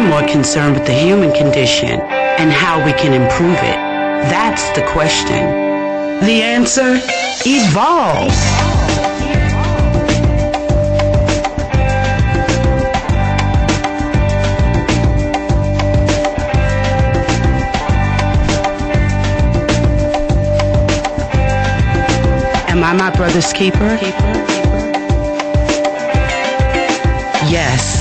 more concerned with the human condition and how we can improve it. That's the question. The answer? Evolve. Am I my brother's keeper? Yes.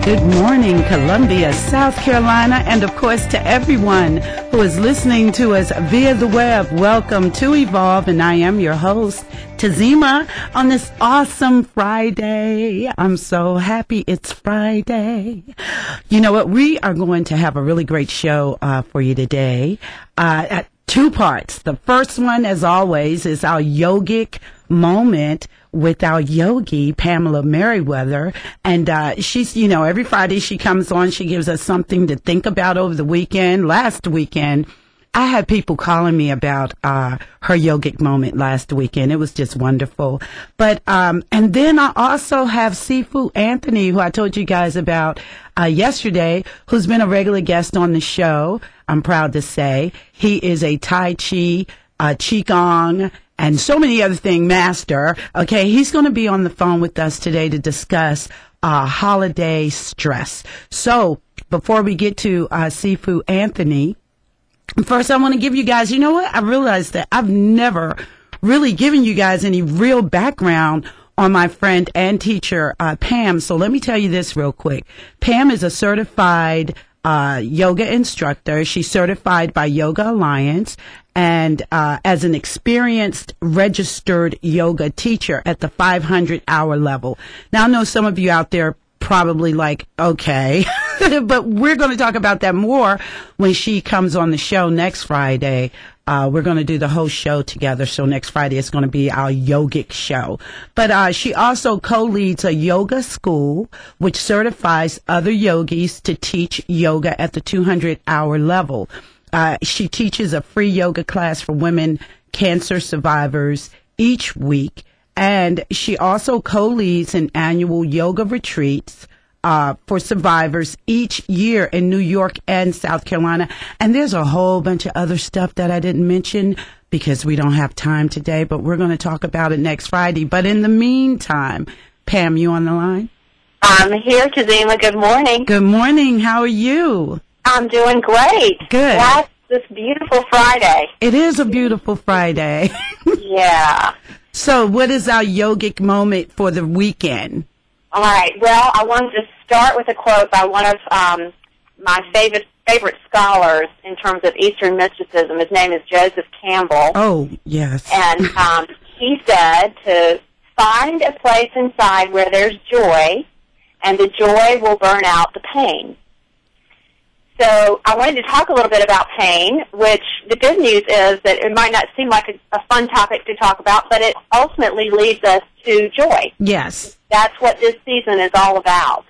Good morning, Columbia, South Carolina, and of course to everyone who is listening to us via the web. Welcome to Evolve, and I am your host, Tazima, on this awesome Friday. I'm so happy it's Friday. You know what? We are going to have a really great show for you today. At two parts. The first one, as always, is our yogic moment with our yogi, Pamela Merriweather. And she's, you know, every Friday she comes on, she gives us something to think about over the weekend. Last weekend, I had people calling me about her yogic moment last weekend. It was just wonderful. But and then I also have Sifu Anthony, who I told you guys about yesterday, who's been a regular guest on the show. I'm proud to say he is a Tai Chi, Qigong, and so many other things master. Okay, he's going to be on the phone with us today to discuss holiday stress. So before we get to Sifu Anthony, first I want to give you guys, you know what? I realized that I've never really given you guys any real background on my friend and teacher, Pam. So let me tell you this real quick. Pam is a certified yoga instructor. She's certified by Yoga Alliance and as an experienced registered yoga teacher at the 500-hour level. Now, I know some of you out there probably like, okay, but we're going to talk about that more when she comes on the show next Friday. We're going to do the whole show together. So next Friday is going to be our yogic show. But she also co-leads a yoga school, which certifies other yogis to teach yoga at the 200-hour level. She teaches a free yoga class for women cancer survivors each week. And she also co-leads an annual yoga retreats for survivors each year in New York and South Carolina. And there's a whole bunch of other stuff that I didn't mention because we don't have time today, but we're going to talk about it next Friday. But in the meantime, Pam, you on the line? I'm here, Tazima. Good morning. Good morning. How are you? I'm doing great. Good. That's this beautiful Friday. It is a beautiful Friday. Yeah. So what is our yogic moment for the weekend? All right. Well, I wanted to start with a quote by one of my favorite scholars in terms of Eastern mysticism. His name is Joseph Campbell. Oh, yes. And he said to find a place inside where there's joy, and the joy will burn out the pain. So I wanted to talk a little bit about pain, which the good news is that it might not seem like a fun topic to talk about, but it ultimately leads us to joy. Yes. That's what this season is all about.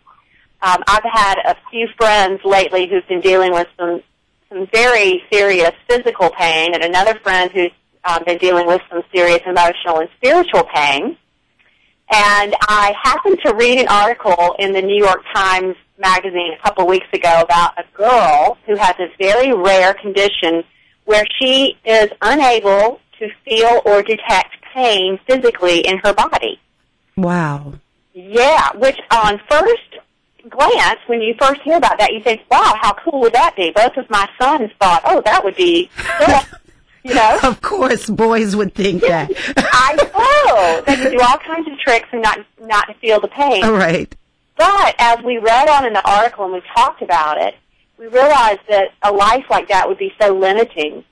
I've had a few friends lately who've been dealing with some very serious physical pain, and another friend who's been dealing with some serious emotional and spiritual pain. And I happened to read an article in the New York Times magazine a couple weeks ago about a girl who has a very rare condition where she is unable to feel or detect pain physically in her body. Wow. Yeah, which on first glance, when you first hear about that, you think, wow, how cool would that be? Both of my sons thought, oh, that would be cool. You know? Of course, boys would think that. I know. They can do all kinds of tricks and not to feel the pain. All right. But as we read on in the article and we talked about it, we realized that a life like that would be so limiting.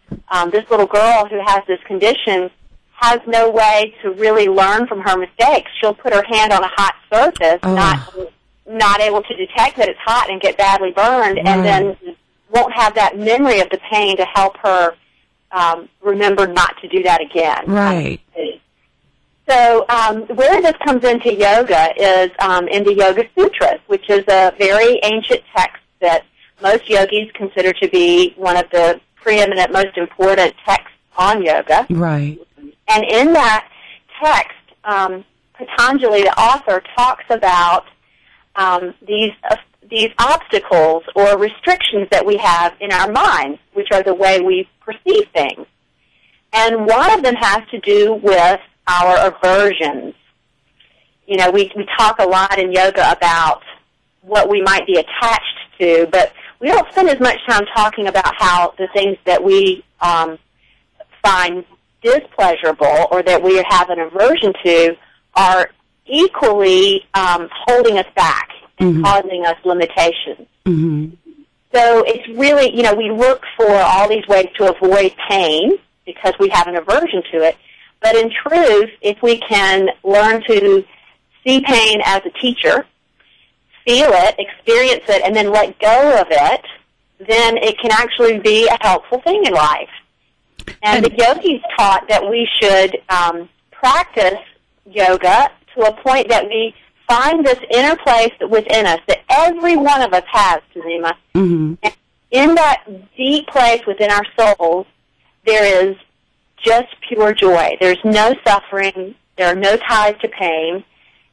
This little girl who has this condition has no way to really learn from her mistakes. She'll put her hand on a hot surface, not able to detect that it's hot and get badly burned, and then won't have that memory of the pain to help her remember not to do that again. Right. So where this comes into yoga is in the Yoga Sutras, which is a very ancient text that most yogis consider to be one of the preeminent, most important texts on yoga. Right. And in that text, Patanjali, the author, talks about these obstacles or restrictions that we have in our minds, which are the way we perceive things. And one of them has to do with our aversions. You know, we talk a lot in yoga about what we might be attached to, but we don't spend as much time talking about how the things that we find displeasurable or that we have an aversion to are equally holding us back and causing us limitations. Mm-hmm. So it's really, you know, we look for all these ways to avoid pain because we have an aversion to it. But in truth, if we can learn to see pain as a teacher, feel it, experience it, and then let go of it, then it can actually be a helpful thing in life. And the yogis taught that we should practice yoga to a point that we find this inner place within us that every one of us has, Tazima. Mm-hmm. And in that deep place within our souls, there is just pure joy. There's no suffering, there are no ties to pain,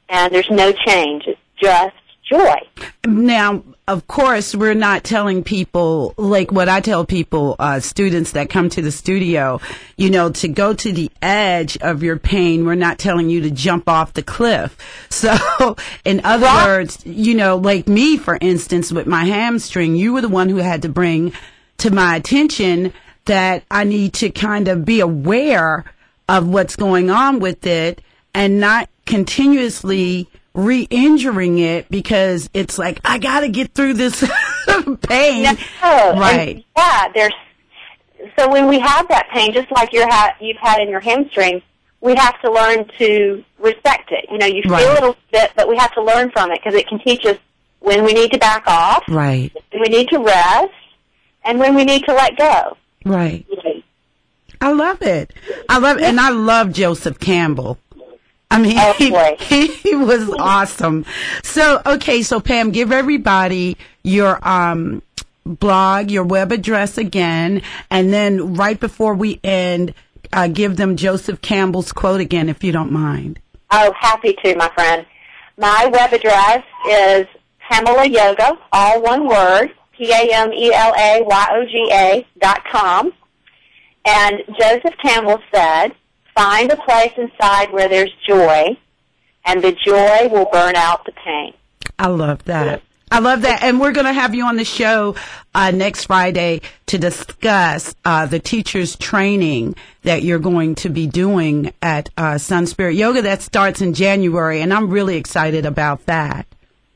and there's no change. It's just joy. Now, of course, we're not telling people, like what I tell people, students that come to the studio, you know, to go to the edge of your pain. We're not telling you to jump off the cliff. So, in other words, you know, like me, for instance, with my hamstring, you were the one who had to bring to my attention that I need to kind of be aware of what's going on with it and not continuously re-injuring it because it's like, I got to get through this pain. No. Right. And, so when we have that pain, just like you've had in your hamstring, we have to learn to respect it. You know, you feel it a little bit, but we have to learn from it because it can teach us when we need to back off, right, when we need to rest, and when we need to let go. Right. I love it. And I love Joseph Campbell. I mean, he was awesome. So, okay, so Pam, give everybody your blog, your web address again, and then right before we end, give them Joseph Campbell's quote again, if you don't mind. Oh, happy to, my friend. My web address is Pamela Yoga, all one word, PAMELAYOGA.com. And Joseph Campbell said, find a place inside where there's joy, and the joy will burn out the pain. I love that. I love that. And we're going to have you on the show next Friday to discuss the teachers training that you're going to be doing at Sun Spirit Yoga. That starts in January, and I'm really excited about that.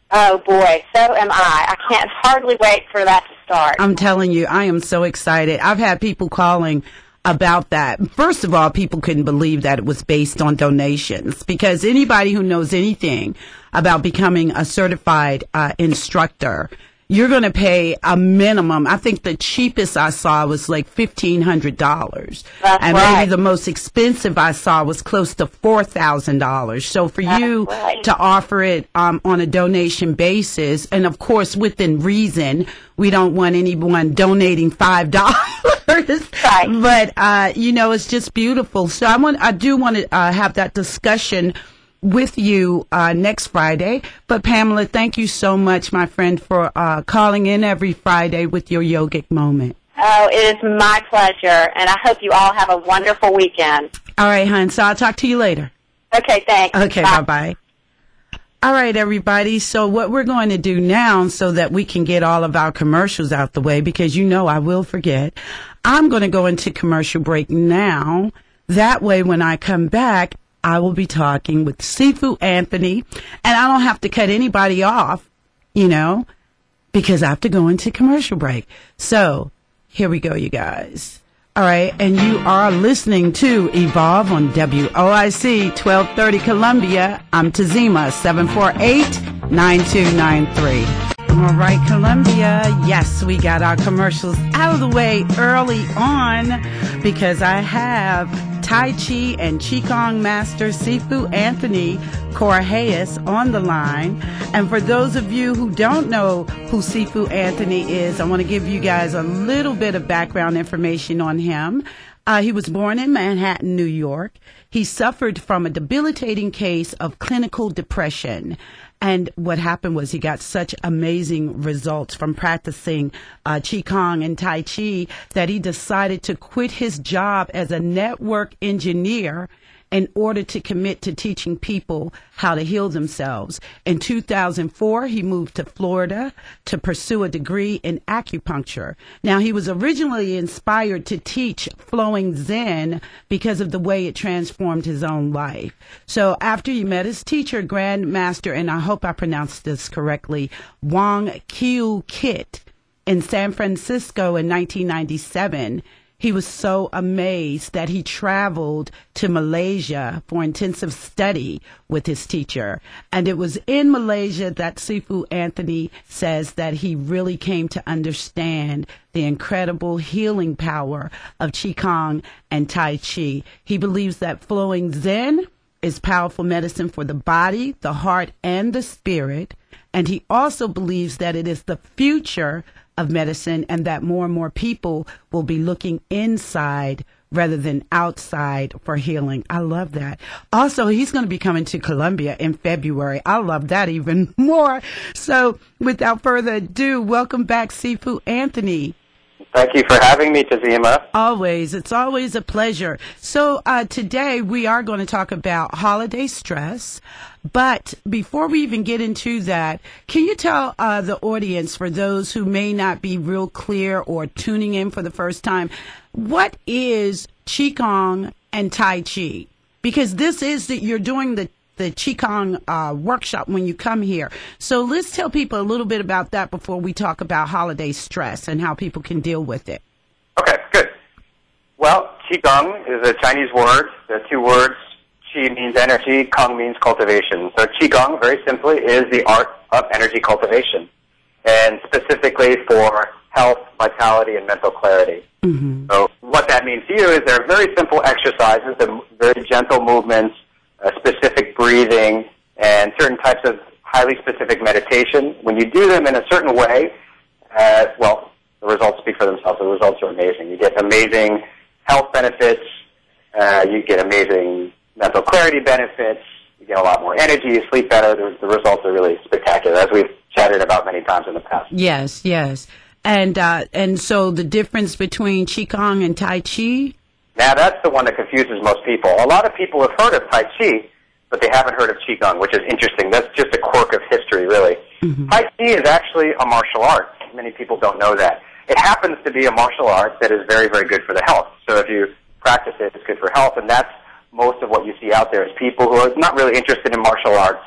Oh, boy, so am I. I can't hardly wait for that to start. I'm telling you, I am so excited. I've had people calling about that. First of all, people couldn't believe that it was based on donations, because anybody who knows anything about becoming a certified instructor, you're going to pay a minimum. I think the cheapest I saw was like $1,500. And maybe the most expensive I saw was close to $4,000. So for you to offer it on a donation basis, and of course within reason, we don't want anyone donating $5. Right. But, you know, it's just beautiful. So I do want to have that discussion with you next Friday. But Pamela, thank you so much, my friend, for calling in every Friday with your yogic moment. Oh, it is my pleasure, and I hope you all have a wonderful weekend. All right, hon. So I'll talk to you later. Okay, thanks. Okay, bye-bye. All right, everybody. So what we're going to do now, so that we can get all of our commercials out the way, because you know I will forget, I'm going to go into commercial break now. That way, when I come back, I will be talking with Sifu Anthony, and I don't have to cut anybody off, you know, because I have to go into commercial break. So here we go, you guys. All right, and you are listening to Evolve on WOIC 1230 Columbia. I'm Tazima, 748-9293. All right, Columbia. Yes, we got our commercials out of the way early on because I have Tai Chi and Qigong master Sifu Anthony Korahais on the line. And for those of you who don't know who Sifu Anthony is, I want to give you guys a little bit of background information on him. He was born in Manhattan, New York. He suffered from a debilitating case of clinical depression. And what happened was he got such amazing results from practicing Qigong and Tai Chi that he decided to quit his job as a network engineer in order to commit to teaching people how to heal themselves. In 2004, he moved to Florida to pursue a degree in acupuncture. Now, he was originally inspired to teach flowing Zen because of the way it transformed his own life. So after he met his teacher, Grand Master, and I hope I pronounced this correctly, Wang Kiu Kit in San Francisco in 1997, he was so amazed that he traveled to Malaysia for intensive study with his teacher. And it was in Malaysia that Sifu Anthony says that he really came to understand the incredible healing power of Qigong and Tai Chi. He believes that flowing Zen is powerful medicine for the body, the heart, and the spirit. And he also believes that it is the future of medicine and that more and more people will be looking inside rather than outside for healing. I love that. Also, he's going to be coming to Colombia in February. I love that even more. So without further ado, welcome back, Sifu Anthony. Thank you for having me, Tazima. Always. It's always a pleasure. So today we are going to talk about holiday stress. But before we even get into that, can you tell the audience, for those who may not be real clear or tuning in for the first time, what is Qigong and Tai Chi? Because this is that you're doing the Qigong workshop when you come here. So let's tell people a little bit about that before we talk about holiday stress and how people can deal with it. Okay, good. Well, Qigong is a Chinese word. There are two words. Qi means energy, Gong means cultivation. So Qigong, very simply, is the art of energy cultivation, and specifically for health, vitality, and mental clarity. Mm-hmm. So what that means to you is there are very simple exercises, very gentle movements, specific breathing, and certain types of highly specific meditation. When you do them in a certain way, well, the results speak for themselves. The results are amazing. You get amazing health benefits. You get amazing mental clarity benefits. You get a lot more energy. You sleep better. The results are really spectacular, as we've chatted about many times in the past. Yes, yes. And so the difference between Qigong and Tai Chi? Now, that's the one that confuses most people. A lot of people have heard of Tai Chi, but they haven't heard of Qigong, which is interesting. That's just a quirk of history, really. Mm-hmm. Tai Chi is actually a martial art. Many people don't know that. It happens to be a martial art that is very, very good for the health. So if you practice it, it's good for health, and that's most of what you see out there is people who are not really interested in martial arts.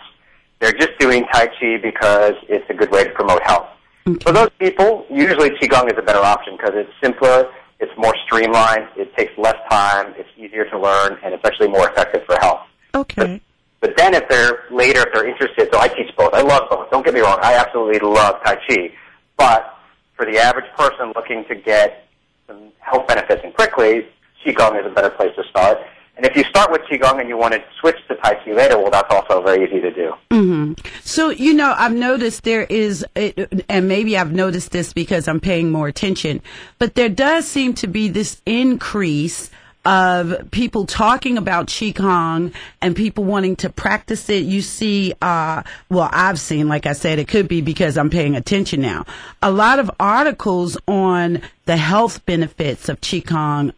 They're just doing Tai Chi because it's a good way to promote health. Okay. For those people, usually Qigong is a better option because it's simpler, it's more streamlined, it takes less time, it's easier to learn, and it's actually more effective for health. Okay. But then if they're interested, so I teach both. I love both. Don't get me wrong. I absolutely love Tai Chi. But for the average person looking to get some health benefits and quickly, Qigong is a better place to start. And if you start with Qigong and you want to switch to Tai Chi later, well, that's also very easy to do. Mm-hmm. So, I've noticed there is, and maybe I've noticed this because I'm paying more attention, but there does seem to be this increase of people talking about Qigong and people wanting to practice it. You see, I've seen, like I said, it could be because I'm paying attention now, a lot of articles on the health benefits of Qigong,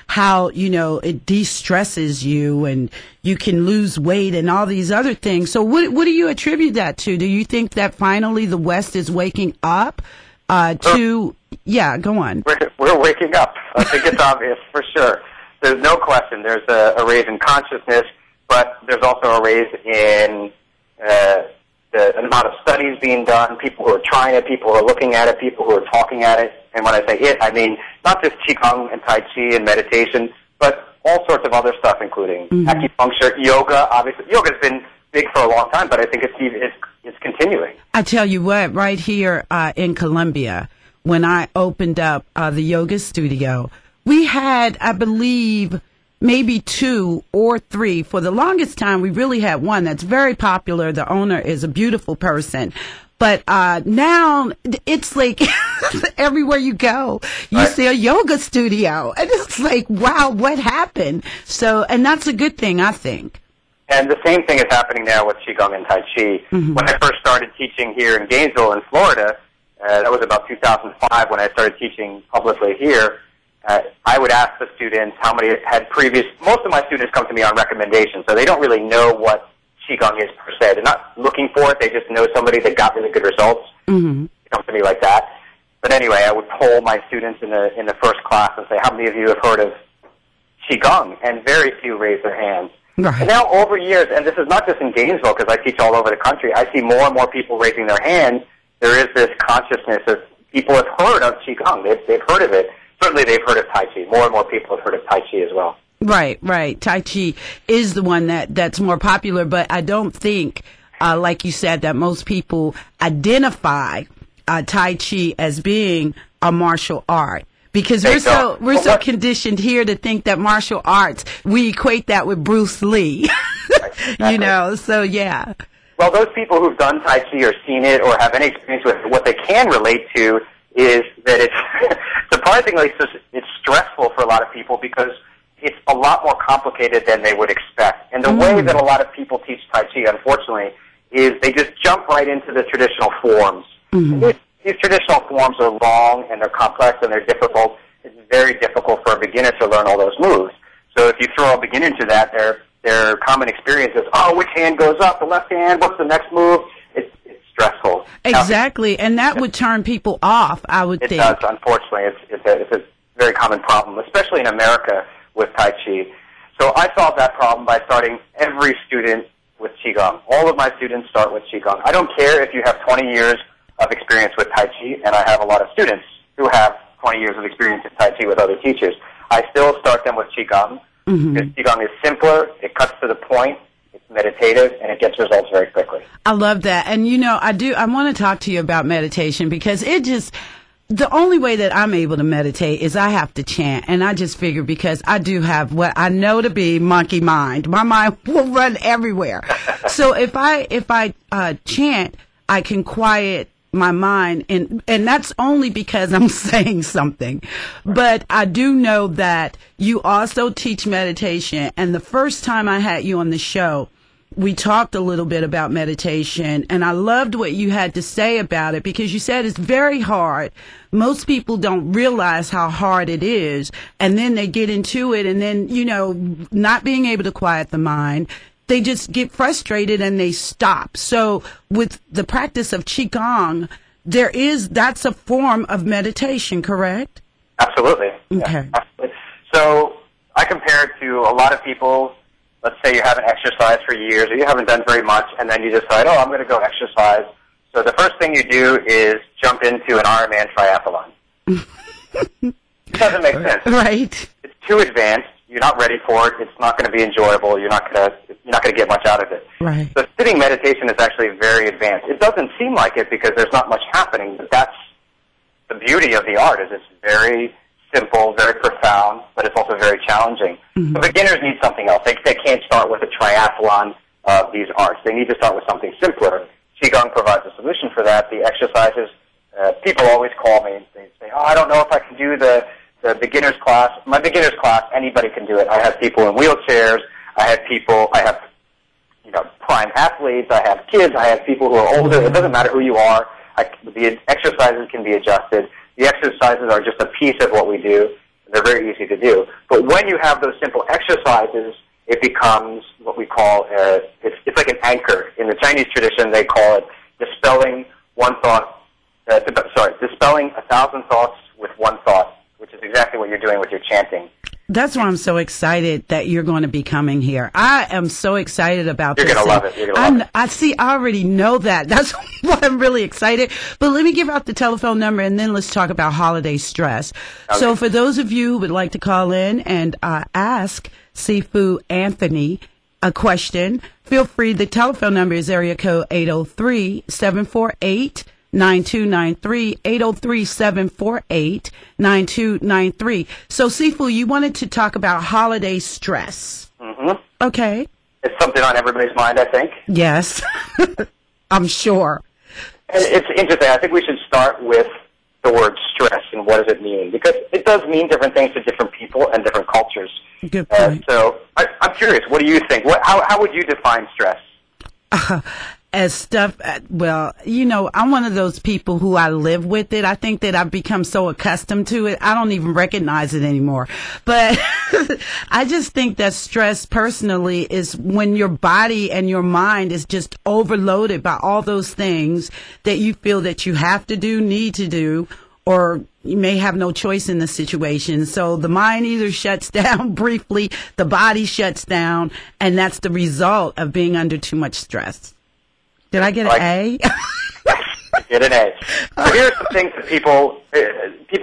how, it de-stresses you and you can lose weight and all these other things. So what do you attribute that to? Do you think that finally the West is waking up yeah, go on. We're waking up. I think it's obvious for sure. There's no question. There's a raise in consciousness, but there's also a raise in the amount of studies being done, people who are trying it, people who are looking at it, people who are talking at it. And when I say it, I mean not just Qigong and Tai Chi and meditation, but all sorts of other stuff, including acupuncture, yoga. Obviously, yoga's been big for a long time, but I think it's continuing. I tell you what, right here in Colombia, when I opened up the yoga studio, we had, I believe, maybe 2 or 3. For the longest time, we really had one that's very popular. The owner is a beautiful person. But now it's like everywhere you go, you see a yoga studio. And it's like, wow, what happened? So, and that's a good thing, I think. And the same thing is happening now with Qigong and Tai Chi. Mm-hmm. When I first started teaching here in Gainesville in Florida, that was about 2005 when I started teaching publicly here, I would ask the students how many had most of my students come to me on recommendation, so they don't really know what Qigong is per se. They're not looking for it, they just know somebody that got really good results. Mm-hmm. They come to me like that. But anyway, I would poll my students in the first class and say, how many of you have heard of Qigong? And very few raised their hands. Right. And now over years, and this is not just in Gainesville because I teach all over the country, I see more and more people raising their hands. There is this consciousness of people have heard of Qigong. They've heard of it. Certainly they've heard of Tai Chi. More and more people have heard of Tai Chi as well. Right. Tai Chi is the one that's more popular, but I don't think, like you said, that most people identify Tai Chi as being a martial art. Because we're so conditioned here to think that martial arts, we equate that with Bruce Lee. Exactly. You know, so yeah. Well, those people who've done Tai Chi or seen it or have any experience with it, what they can relate to is that it's surprisingly it's stressful for a lot of people because it's a lot more complicated than they would expect. And the way that a lot of people teach Tai Chi, unfortunately, is they just jump right into the traditional forms. Mm-hmm. These traditional forms are long and they're complex and they're difficult. It's very difficult for a beginner to learn all those moves. So if you throw a beginner into that, their common experience is, which hand goes up, the left hand, what's the next move? It's stressful. Exactly, and that would turn people off, I would think. It does, unfortunately. It's a very common problem, especially in America with Tai Chi. So I solved that problem by starting every student with Qigong. All of my students start with Qigong. I don't care if you have 20 years of experience with Tai Chi, and I have a lot of students who have 20 years of experience in Tai Chi with other teachers. I still start them with Qigong. Mm-hmm. Because Qigong is simpler, it cuts to the point, it's meditative, and it gets results very quickly. I love that. And, you know, I want to talk to you about meditation because the only way that I'm able to meditate is I have to chant. And I just figure because I do have what I know to be monkey mind. My mind will run everywhere. So if I chant, I can quiet my mind, and that's only because I'm saying something. But I do know that you also teach meditation, and the first time I had you on the show, we talked a little bit about meditation, and I loved what you had to say about it because you said it's very hard. Most people don't realize how hard it is, and then they get into it, and then, you know, not being able to quiet the mind, they just get frustrated and they stop. So with the practice of Qigong, that's a form of meditation, correct? Absolutely. Okay. Yeah, absolutely. So I compare it to a lot of people. Let's say you haven't exercised for years or you haven't done very much, and then you decide, I'm going to go exercise. So the first thing you do is jump into an Ironman triathlon. It doesn't make sense. Right. It's too advanced. You're not ready for it. It's not going to be enjoyable. You're not going to get much out of it. Right. So sitting meditation is actually very advanced. It doesn't seem like it because there's not much happening, but that's the beauty of the art is it's very simple, very profound, but it's also very challenging. Mm-hmm. So beginners need something else. They can't start with a triathlon of these arts. They need to start with something simpler. Qigong provides a solution for that. The exercises, people always call me and they say, I don't know if I can do the beginner's class. My beginner's class, anybody can do it. I have people in wheelchairs. I have prime athletes. I have kids. I have people who are older. It doesn't matter who you are. The exercises can be adjusted. The exercises are just a piece of what we do. They're very easy to do. But when you have those simple exercises, it becomes what we call, it's like an anchor. In the Chinese tradition, they call it dispelling 1,000 thoughts with one thought, which is exactly what you're doing with your chanting. That's why I'm so excited that you're going to be coming here. I am so excited about this. You're going to love it. You're going to love it. I already know that. That's why I'm really excited. But let me give out the telephone number, and then let's talk about holiday stress. Okay. So for those of you who would like to call in and ask Sifu Anthony a question, feel free. The telephone number is area code 803-748 9293, 803-748-9293. So, Sifu, you wanted to talk about holiday stress. Mm-hmm. Okay. It's something on everybody's mind, I think. Yes, I'm sure. And it's interesting. I think we should start with the word stress and what does it mean? Because it does mean different things to different people and different cultures. Good point. So I'm curious, what do you think? How would you define stress? As stuff, well, I'm one of those people who I live with it. I think that I've become so accustomed to it, I don't even recognize it anymore. But I just think that stress personally is when your body and your mind is just overloaded by all those things that you feel that you have to do, need to do, or you may have no choice in the situation. So the mind either shuts down briefly, the body shuts down, and that's the result of being under too much stress. Did I get an A? Get an A. So here are some things that people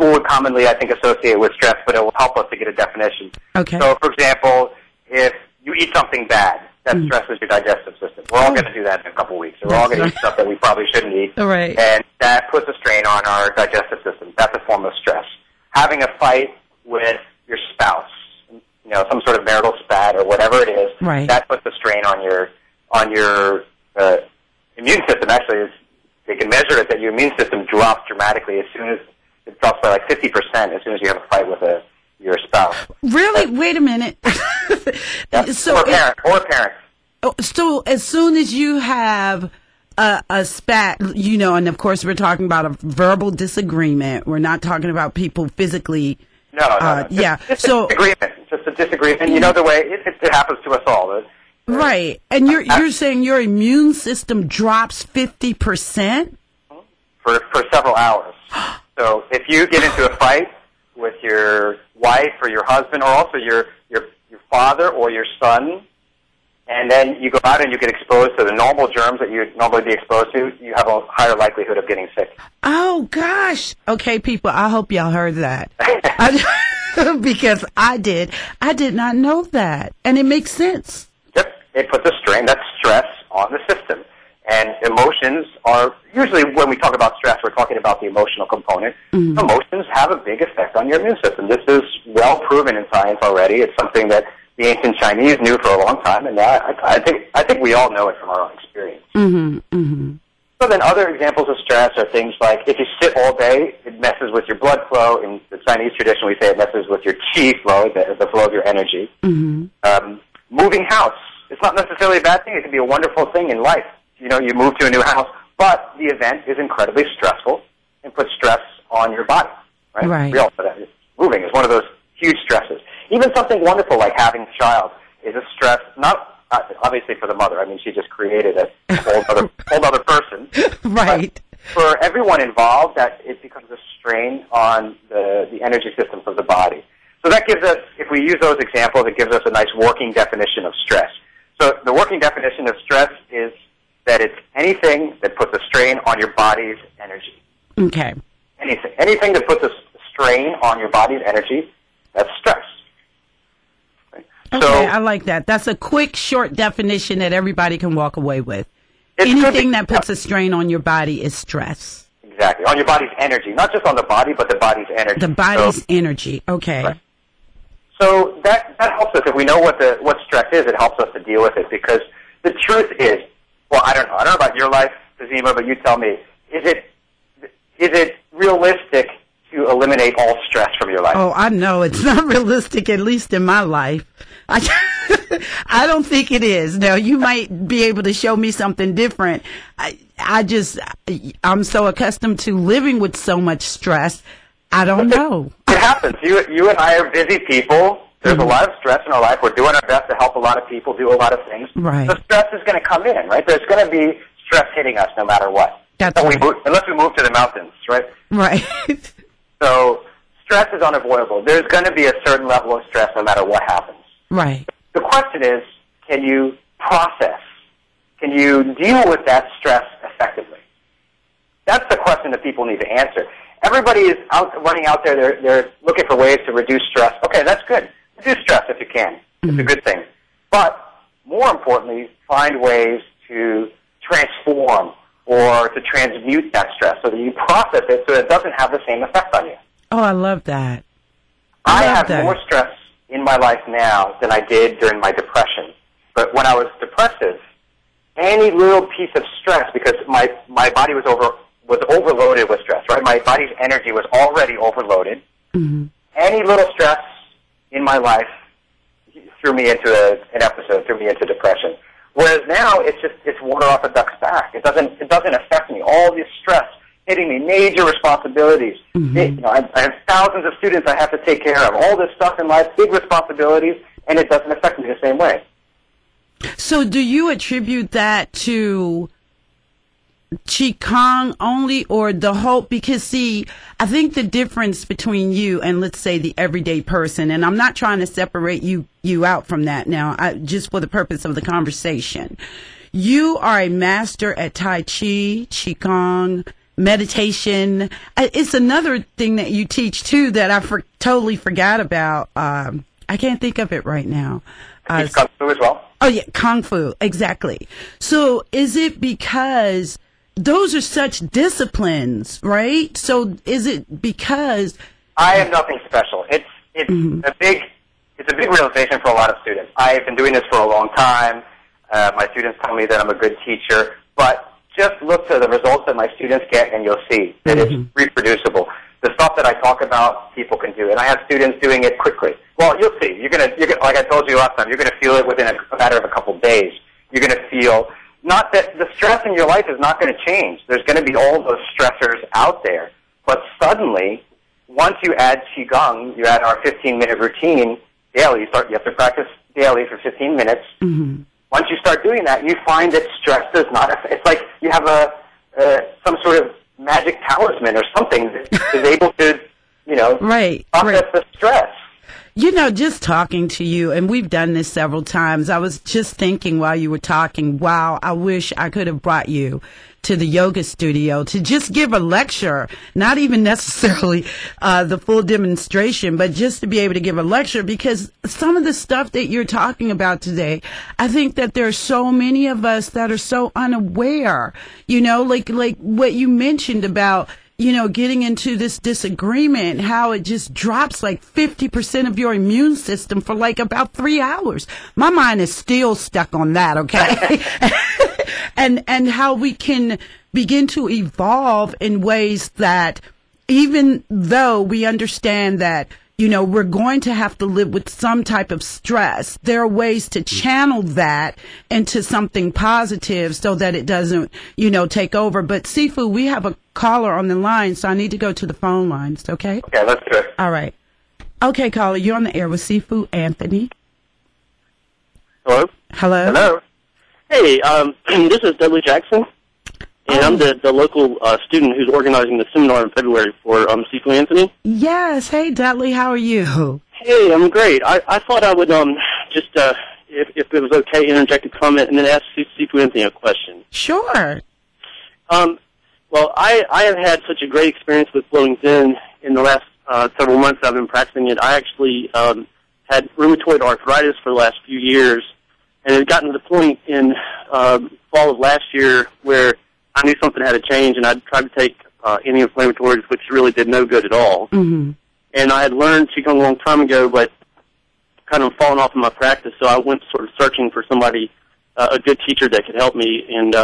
would commonly, I think, associate with stress, but it will help us to get a definition. Okay. So, for example, if you eat something bad, that stresses your digestive system. We're all going to do that in a couple weeks. We're all going to eat stuff that we probably shouldn't eat. Right. And that puts a strain on our digestive system. That's a form of stress. Having a fight with your spouse, some sort of marital spat or whatever it is, right, that puts a strain on your immune system. Actually, they can measure it that your immune system drops dramatically as soon as it drops by like 50% as soon as you have a fight with your spouse. Really? Wait a minute. Yeah. So or a parent. So as soon as you have a spat, and of course we're talking about a verbal disagreement. We're not talking about people physically. No. Yeah. Just a disagreement. The way it happens to us all. Right. And you're saying your immune system drops 50%? For several hours. So if you get into a fight with your wife or your husband or also your father or your son, and then you go out and you get exposed to the normal germs that you'd normally be exposed to, you have a higher likelihood of getting sick. Oh, gosh. Okay, people, I hope y'all heard that. Because I did not know that. And it makes sense. Yep. It puts a strain, that's stress, on the system. And emotions are, usually when we talk about stress, we're talking about the emotional component. Mm-hmm. Emotions have a big effect on your immune system. This is well proven in science already. It's something that the ancient Chinese knew for a long time, and now I think we all know it from our own experience. Mm-hmm. Mm-hmm. So then other examples of stress are things like if you sit all day, it messes with your blood flow. In the Chinese tradition, we say it messes with your qi flow, the flow of your energy. Mm-hmm. Moving house. It's not necessarily a bad thing. It can be a wonderful thing in life. You move to a new house, but the event is incredibly stressful and puts stress on your body. Right? Right. We all know that. Moving is one of those huge stresses. Even something wonderful like having a child is a stress, not obviously for the mother. I mean, she just created a whole other person. Right. But for everyone involved, that it becomes a strain on the energy systems of the body. So that gives us, if we use those examples, it gives us a nice working definition of stress. So the working definition of stress is that it's anything that puts a strain on your body's energy. Okay. Anything that puts a strain on your body's energy, that's stress. Right? Okay, So, I like that. That's a quick, short definition that everybody can walk away with. It's Anything that puts a strain on your body is stress. Exactly. On your body's energy. Not just on the body, but the body's energy. The body's energy. Okay. Right. So that helps us. If we know what stress is, it helps us to deal with it. Because the truth is, well, I don't know about your life, Tazima, but you tell me, is it realistic to eliminate all stress from your life? Oh, I know it's not realistic, at least in my life. I don't think it is. Now, you might be able to show me something different. I'm so accustomed to living with so much stress. I don't know. It happens. You and I are busy people. There's a lot of stress in our life. We're doing our best to help a lot of people do a lot of things. Right. So stress is going to come in, right? There's going to be stress hitting us no matter what. That's right. Unless we move to the mountains, right? Right. So stress is unavoidable. There's going to be a certain level of stress no matter what happens. Right. The question is, can you process? Can you deal with that stress effectively? That's the question that people need to answer. Everybody is running out there. They're looking for ways to reduce stress. Okay, that's good. Reduce stress if you can. It's a good thing. But more importantly, find ways to transform or to transmute that stress so that you process it so it doesn't have the same effect on you. Oh, I love that. I have more stress in my life now than I did during my depression. But when I was depressive, any little piece of stress, because my body was overloaded with stress, right? My body's energy was already overloaded. Mm-hmm. Any little stress in my life threw me into an episode, threw me into depression. Whereas now it's water off a duck's back. It doesn't affect me. All this stress hitting me, major responsibilities. Mm-hmm. I have thousands of students I have to take care of. All this stuff in life, big responsibilities, and it doesn't affect me the same way. So do you attribute that to Qigong only, or the whole? Because, see, I think the difference between you and, let's say, the everyday person, and I'm not trying to separate you out from that now, just for the purpose of the conversation. You are a master at Tai Chi, Qigong, meditation. It's another thing that you teach, too, that I totally forgot about. I can't think of it right now. Teach Kung Fu as well? Oh, yeah, Kung Fu, exactly. So is it because those are such disciplines, right? So is it because I am nothing special. It's a big realization for a lot of students. I've been doing this for a long time. My students tell me that I'm a good teacher, but just look to the results that my students get, and you'll see that it's reproducible. The stuff that I talk about, people can do, and I have students doing it quickly. Well, you'll see. You're gonna, like I told you last time, you're gonna feel it within a matter of a couple days. You're gonna feel not that the stress in your life is not going to change. There's going to be all those stressors out there, but suddenly, once you add Qigong, you add our 15-minute routine daily. You have to practice daily for 15 minutes. Mm-hmm. Once you start doing that, you find that stress does not affect. It's like you have some sort of magic talisman or something that is able to, process the stress. Just talking to you, and we've done this several times, I was just thinking while you were talking, wow, I wish I could have brought you to the yoga studio to just give a lecture, not even necessarily the full demonstration, but just to be able to give a lecture, because some of the stuff that you're talking about today, I think that there are so many of us that are so unaware, like what you mentioned about, getting into this disagreement, how it just drops like 50% of your immune system for like about 3 hours. My mind is still stuck on that, okay? and how we can begin to evolve in ways that, even though we understand that, we're going to have to live with some type of stress, there are ways to channel that into something positive so that it doesn't, take over. But Sifu, we have a caller on the line, so I need to go to the phone lines, okay? Okay, let's do it. All right. Okay, caller, you're on the air with Sifu Anthony. Hello? Hello? Hey, this is Dudley Jackson, and I'm the local student who's organizing the seminar in February for Sifu Anthony. Yes. Hey, Dudley, how are you? Hey, I'm great. I thought I would just, if it was okay, interject a comment and then ask Sifu Anthony a question. Sure. Well, I have had such a great experience with flowing Zen in the last several months I've been practicing it. I actually had rheumatoid arthritis for the last few years, and it had gotten to the point in fall of last year where I knew something had to change, and I tried to take anti-inflammatories, which really did no good at all. Mm-hmm. And I had learned Qigong a long time ago, but kind of fallen off in my practice, so I went sort of searching for somebody, a good teacher that could help me. And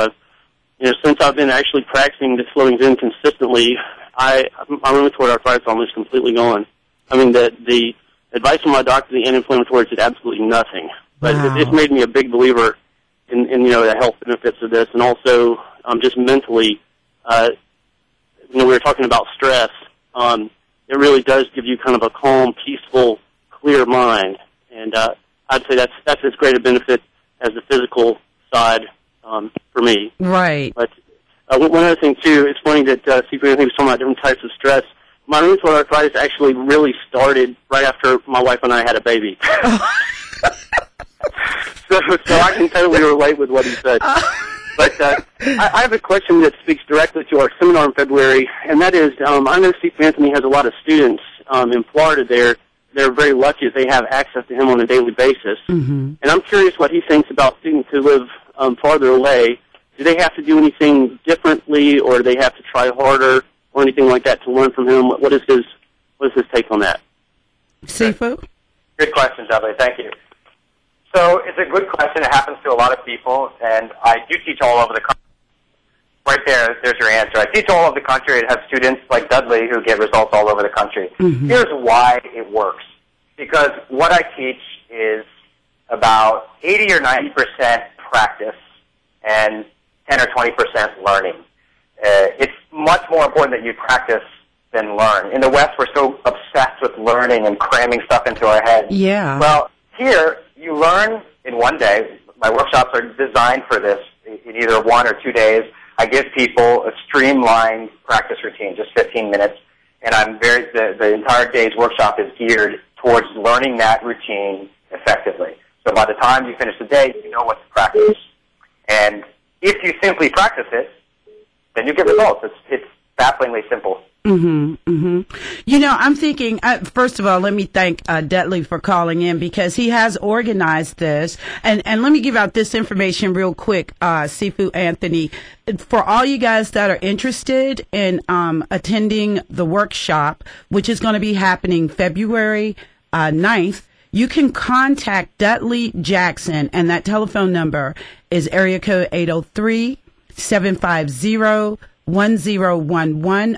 since I've been actually practicing this floating Zen consistently, my rheumatoid arthritis is almost completely gone. I mean, the advice from my doctor, the anti-inflammatories, did absolutely nothing. But it's made me a big believer in the health benefits of this, and also just mentally, we were talking about stress. It really does give you kind of a calm, peaceful, clear mind, and I'd say that's as great a benefit as the physical side for me. Right. But one other thing too, it's funny that Sifu Anthony was talking about different types of stress. My rheumatoid arthritis actually really started right after my wife and I had a baby. So I can totally relate with what he said. But I have a question that speaks directly to our seminar in February, and that is, I know Sifu Anthony has a lot of students in Florida there. They're very lucky that they have access to him on a daily basis. Mm-hmm. And I'm curious what he thinks about students who live farther away do they have to do anything differently, or do they have to try harder, or anything like that to learn from him? What is his take on that? Sifu? Good question, Dudley. Thank you. So it's a good question. It happens to a lot of people, and I do teach all over the country. Right there's your answer. I teach all over the country and have students like Dudley who get results all over the country. Mm-hmm. Here's why it works. Because what I teach is about 80 or 90% practice and 10 or 20% learning. It's much more important that you practice than learn. In the West, we're so obsessed with learning and cramming stuff into our heads. Yeah. Well, here, you learn in one day. My workshops are designed for this in either 1 or 2 days. I give people a streamlined practice routine, just 15 minutes, and the entire day's workshop is geared towards learning that routine effectively. So by the time you finish the day, you know what to practice. And if you simply practice it, then you get results. It's bafflingly simple. Mm-hmm, mm-hmm. You know, I'm thinking, first of all, let me thank Dudley for calling in, because he has organized this. And let me give out this information real quick, Sifu Anthony. For all you guys that are interested in attending the workshop, which is going to be happening February 9th, you can contact Dudley Jackson, and that telephone number is area code 803-750-1011.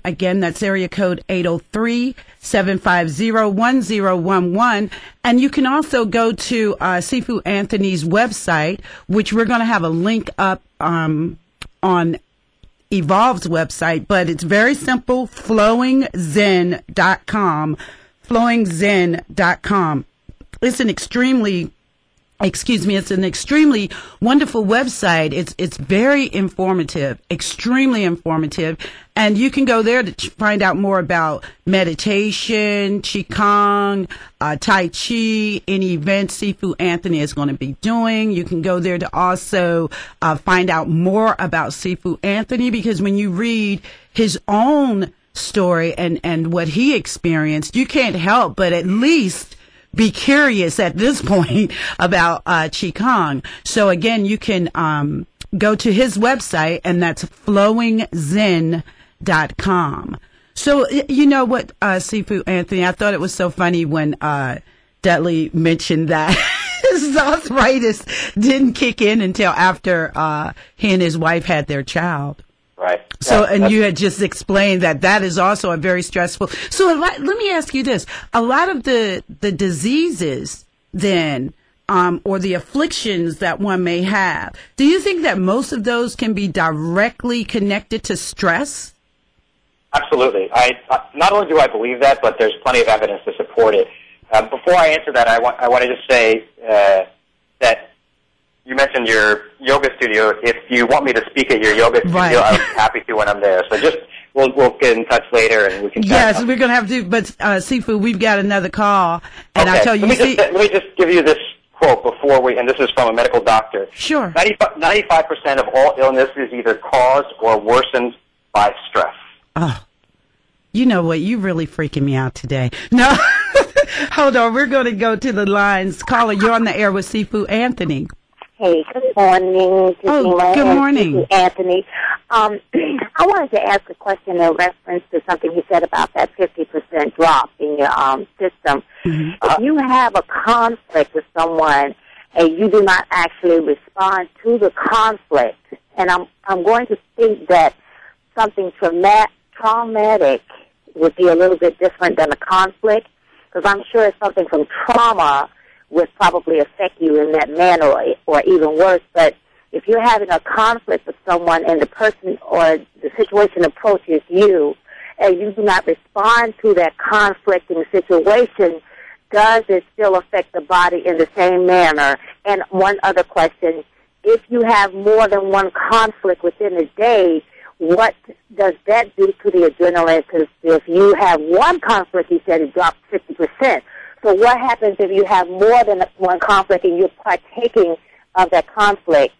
Again, that's area code 803-750-1011. And you can also go to Sifu Anthony's website, which we're going to have a link up on Evolve's website, but it's very simple, flowingzen.com, flowingzen.com. It's an extremely wonderful website. It's very informative, extremely informative. And you can go there to find out more about meditation, Qigong, Tai Chi, any events Sifu Anthony is going to be doing. You can go there to also find out more about Sifu Anthony, because when you read his own story and what he experienced, you can't help but at least be curious at this point about Qigong. So again, you can go to his website, and that's flowingzen.com. So you know what, Sifu Anthony, I thought it was so funny when Dudley mentioned that his arthritis didn't kick in until after he and his wife had their child. Right. So, and you had just explained that is also a very stressful. So let me ask you this. A lot of the diseases then, or the afflictions that one may have, do you think that most of those can be directly connected to stress? Absolutely. Not only do I believe that, but there's plenty of evidence to support it. Before I answer that, I want to just say that you mentioned your yoga studio. If you want me to speak at your yoga studio, right, I'm happy to when I'm there. So just we'll get in touch later and we can chat. Yes, we're going to have to. But Sifu, we've got another call, and okay. I tell you, let me just give you this quote before and this is from a medical doctor. Sure. 95% of all illness is either caused or worsened by stress. Oh, you know what? You're really freaking me out today. No, hold on. We're going to go to the lines. Caller, you're on the air with Sifu Anthony. Hey, good morning. Good morning. Anthony. I wanted to ask a question in reference to something he said about that 50% drop in your system. Mm-hmm. If you have a conflict with someone and you do not actually respond to the conflict, and I'm going to think that something traumatic would be a little bit different than a conflict, because I'm sure it's something from trauma would probably affect you in that manner, or even worse. But if you're having a conflict with someone and the person or the situation approaches you and you do not respond to that conflicting situation, does it still affect the body in the same manner? And one other question, if you have more than one conflict within a day, what does that do to the adrenaline? Because if you have one conflict, you said it dropped 50%. So what happens if you have more than one conflict and you're partaking of that conflict,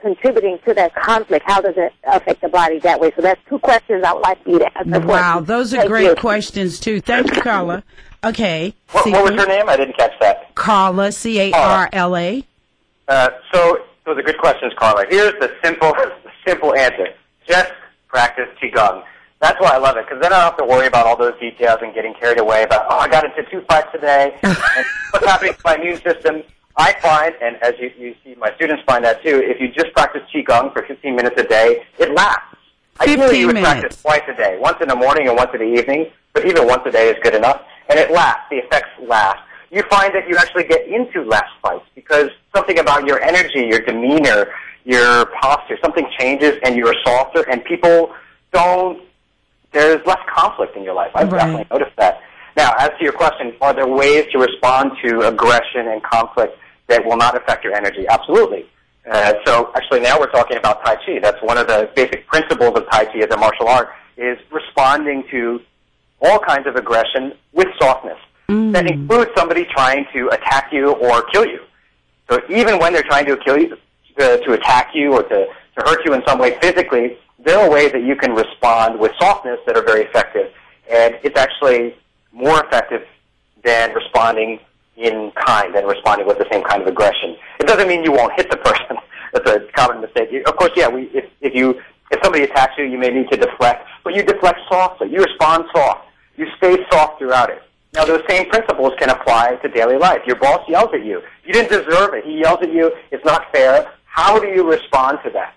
contributing to that conflict? How does it affect the body that way? So that's two questions I would like you to answer. Wow, those are great questions, too. Thank you, Carla. Okay. What was her name? I didn't catch that. Carla, C-A-R-L-A. So those are good questions, Carla. Here's the simple answer. Just practice Qigong. That's why I love it, because then I don't have to worry about all those details and getting carried away about, I got into 2 fights today, and what's happening to my immune system. I find, and as you see my students find that too, if you just practice Qigong for 15 minutes a day, it lasts. Ideally, you would practice twice a day, once in the morning and once in the evening, but even once a day is good enough, and it lasts. The effects last. You find that you actually get into less fights because something about your energy, your demeanor, your posture, something changes and you're softer, and people don't, there's less conflict in your life. I've definitely noticed that. Now, as to your question, are there ways to respond to aggression and conflict that will not affect your energy? Absolutely. So actually now we're talking about Tai Chi. That's one of the basic principles of Tai Chi as a martial art, is responding to all kinds of aggression with softness. That includes somebody trying to attack you or kill you. So even when they're trying to kill you, to attack you or to hurt you in some way physically, there are ways that you can respond with softness that are very effective. And it's actually more effective than responding in kind, than responding with the same kind of aggression. It doesn't mean you won't hit the person. That's a common mistake. Of course, yeah, if somebody attacks you, you may need to deflect, but you deflect softly. You respond soft. You stay soft throughout it. Now, those same principles can apply to daily life. Your boss yells at you. You didn't deserve it. He yells at you. It's not fair. How do you respond to that?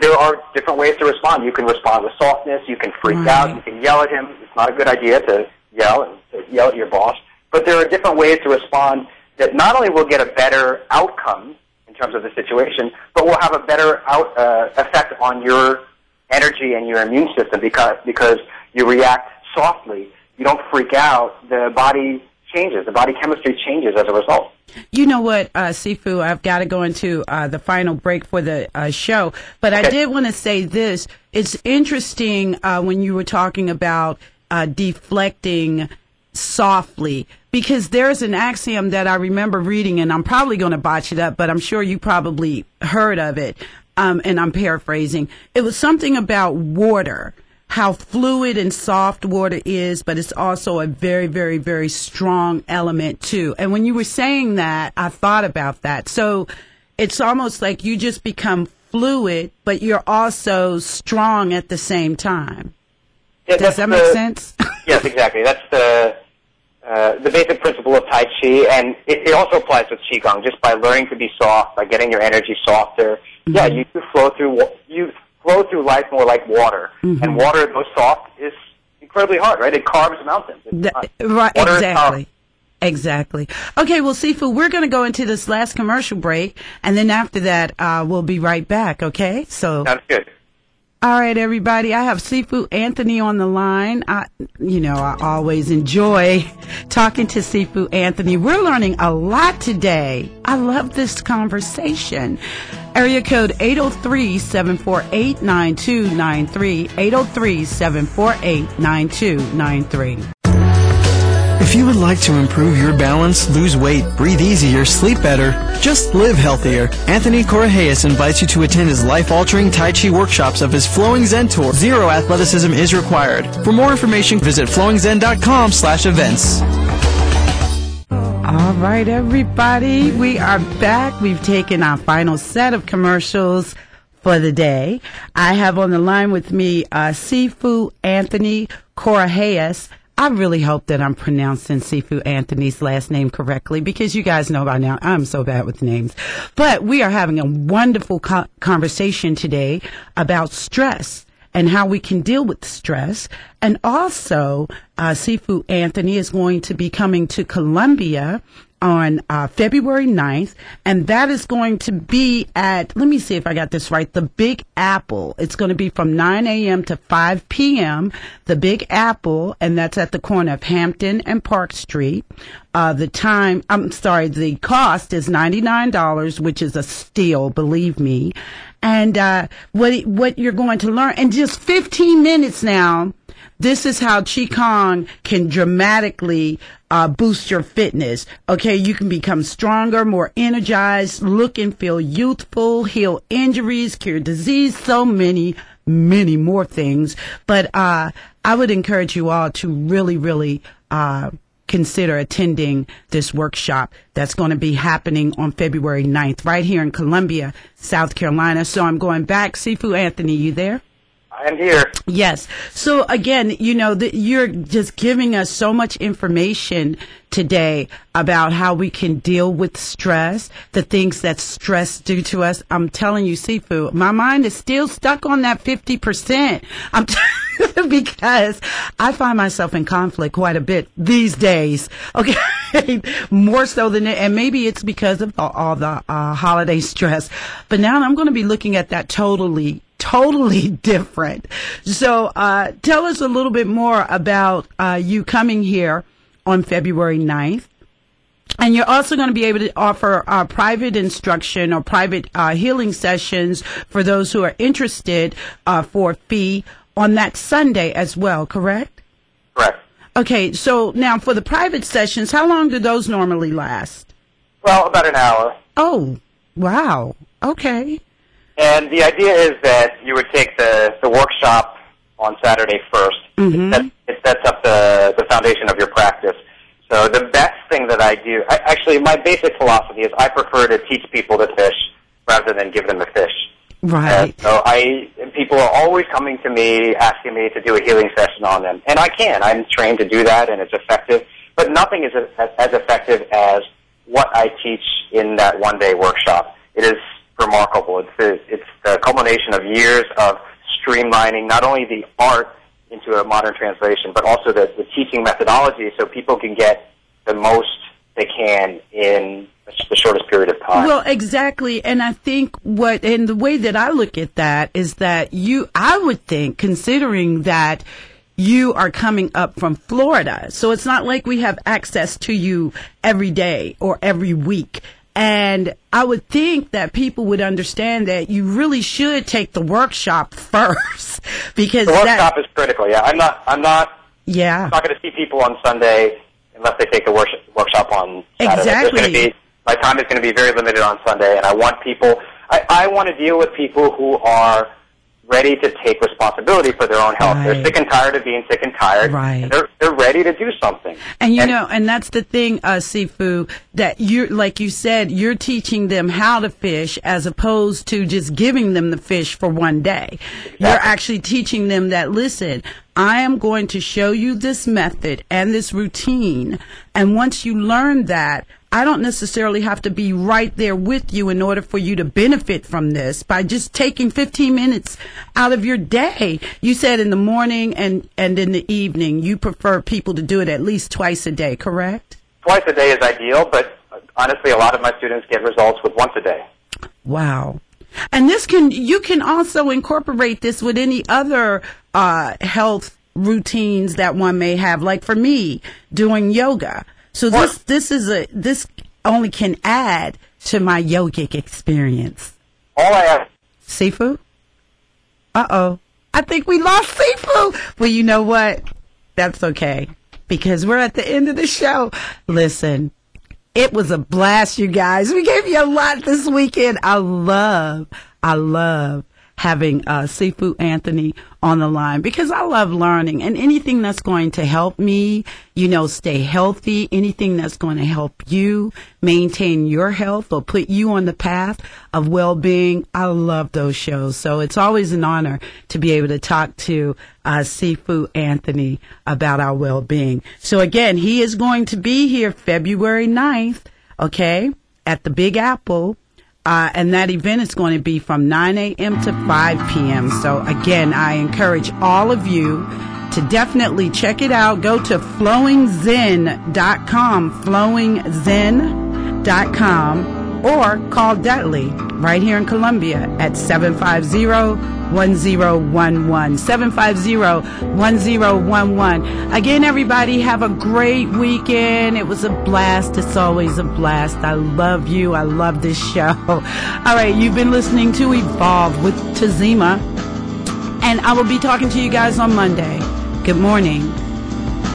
There are different ways to respond. You can respond with softness. You can freak out. You can yell at him. It's not a good idea to yell at your boss. But there are different ways to respond that not only will get a better outcome in terms of the situation, but will have a better effect on your energy and your immune system because you react softly. You don't freak out. The body changes. The body chemistry changes as a result. You know what, Sifu, I've got to go into the final break for the show, but I did want to say this. It's interesting when you were talking about deflecting softly, because there's an axiom that I remember reading, and I'm probably going to botch it up, but I'm sure you probably heard of it, and I'm paraphrasing. It was something about water, how fluid and soft water is, but it's also a very, very, very strong element too. And when you were saying that, I thought about that. So it's almost like you just become fluid, but you're also strong at the same time. Yeah, does that make sense? Yes, exactly. That's the basic principle of Tai Chi, and it also applies with Qigong. Just by learning to be soft, by getting your energy softer, yeah, you flow through life more like water. And water, though soft, is incredibly hard, right? It carves mountains. Right, exactly. Exactly. Okay, well, Sifu, we're going to go into this last commercial break, and then after that, we'll be right back, okay? So. Sounds good. All right, everybody. I have Sifu Anthony on the line. I always enjoy talking to Sifu Anthony. We're learning a lot today. I love this conversation. Area code 803-748-9293, 803-748-9293. If you would like to improve your balance, lose weight, breathe easier, sleep better, just live healthier, Anthony Korahais invites you to attend his life-altering Tai Chi workshops of his Flowing Zen Tour. Zero athleticism is required. For more information, visit flowingzen.com/events. All right, everybody, we are back. We've taken our final set of commercials for the day. I have on the line with me Sifu Anthony Korahais. I really hope that I'm pronouncing Sifu Anthony's last name correctly, because you guys know by now I'm so bad with names. But we are having a wonderful conversation today about stress and how we can deal with stress. And also, Sifu Anthony is going to be coming to Columbia on February 9th, and that is going to be at, let me see if I got this right, the Big Apple. It's going to be from 9 a.m. to 5 p.m., the Big Apple, and that's at the corner of Hampton and Park Street. The cost is $99, which is a steal, believe me. And what you're going to learn in just 15 minutes now, this is how Qigong can dramatically boost your fitness. Okay, you can become stronger, more energized, look and feel youthful, heal injuries, cure disease, so many more things. But I would encourage you all to really, really consider attending this workshop that's going to be happening on February 9th right here in Columbia, South Carolina. So I'm going back. Sifu Anthony, you there? I am here. Yes. So again, you're just giving us so much information today about how we can deal with stress, the things that stress do to us. I'm telling you, Sifu, my mind is still stuck on that 50%. Because I find myself in conflict quite a bit these days. Okay. More so than, and maybe it's because of all the holiday stress. But now I'm going to be looking at that totally different. So tell us a little bit more about you coming here on February 9th. And you're also going to be able to offer private instruction or private healing sessions for those who are interested for a fee on that Sunday as well, correct? Correct. Okay, so now for the private sessions, how long do those normally last? Well, about an hour. Oh, wow. Okay. And the idea is that you would take the workshop on Saturday first. Mm-hmm. It sets up the foundation of your practice. So the best thing that I do, actually my basic philosophy is I prefer to teach people to fish rather than give them a fish. Right. So people are always coming to me asking me to do a healing session on them. And I can. I'm trained to do that and it's effective. But nothing is as effective as what I teach in that one-day workshop. It is remarkable. It's the culmination of years of streamlining not only the art into a modern translation, but also the teaching methodology so people can get the most they can in the shortest period of time. Well, exactly. And I think and the way that I look at that is that I would think, considering that you are coming up from Florida, so it's not like we have access to you every day or every week. And I would think that people would understand that you really should take the workshop first, because the workshop is critical. Yeah, I'm not yeah. not going to see people on Sunday unless they take the workshop on Saturday. Exactly. My time is going to be very limited on Sunday, and I want people. I want to deal with people who are ready to take responsibility for their own health. Right. They're sick and tired of being sick and tired. Right. And they're ready to do something. And and that's the thing, Sifu, that like you said, you're teaching them how to fish as opposed to just giving them the fish for one day. Exactly. You're actually teaching them that, listen, I am going to show you this method and this routine. And once you learn that, I don't necessarily have to be right there with you in order for you to benefit from this by just taking 15 minutes out of your day. You said in the morning and in the evening, you prefer people to do it at least twice a day, correct? Twice a day is ideal, but honestly, a lot of my students get results with once a day. Wow. And you can also incorporate this with any other health routines that one may have, like for me, doing yoga. So this only can add to my yogic experience. All I have. Sifu? Uh-oh. I think we lost Sifu. Well, you know what? That's okay, because we're at the end of the show. Listen, it was a blast, you guys. We gave you a lot this weekend. I love having Sifu Anthony on the line, because I love learning, and anything that's going to help me, stay healthy, anything that's going to help you maintain your health or put you on the path of well-being. I love those shows. So it's always an honor to be able to talk to Sifu Anthony about our well-being. So again, he is going to be here February 9th, okay, at the Big Apple. And that event is going to be from 9 a.m. to 5 p.m. So, again, I encourage all of you to definitely check it out. Go to flowingzen.com, flowingzen.com, or call Dudley right here in Columbia at 750-1011, 750-1011. Again, everybody, have a great weekend. It was a blast. It's always a blast. I love you. I love this show. All right, you've been listening to Evolve with Tazima, and I will be talking to you guys on Monday. Good morning.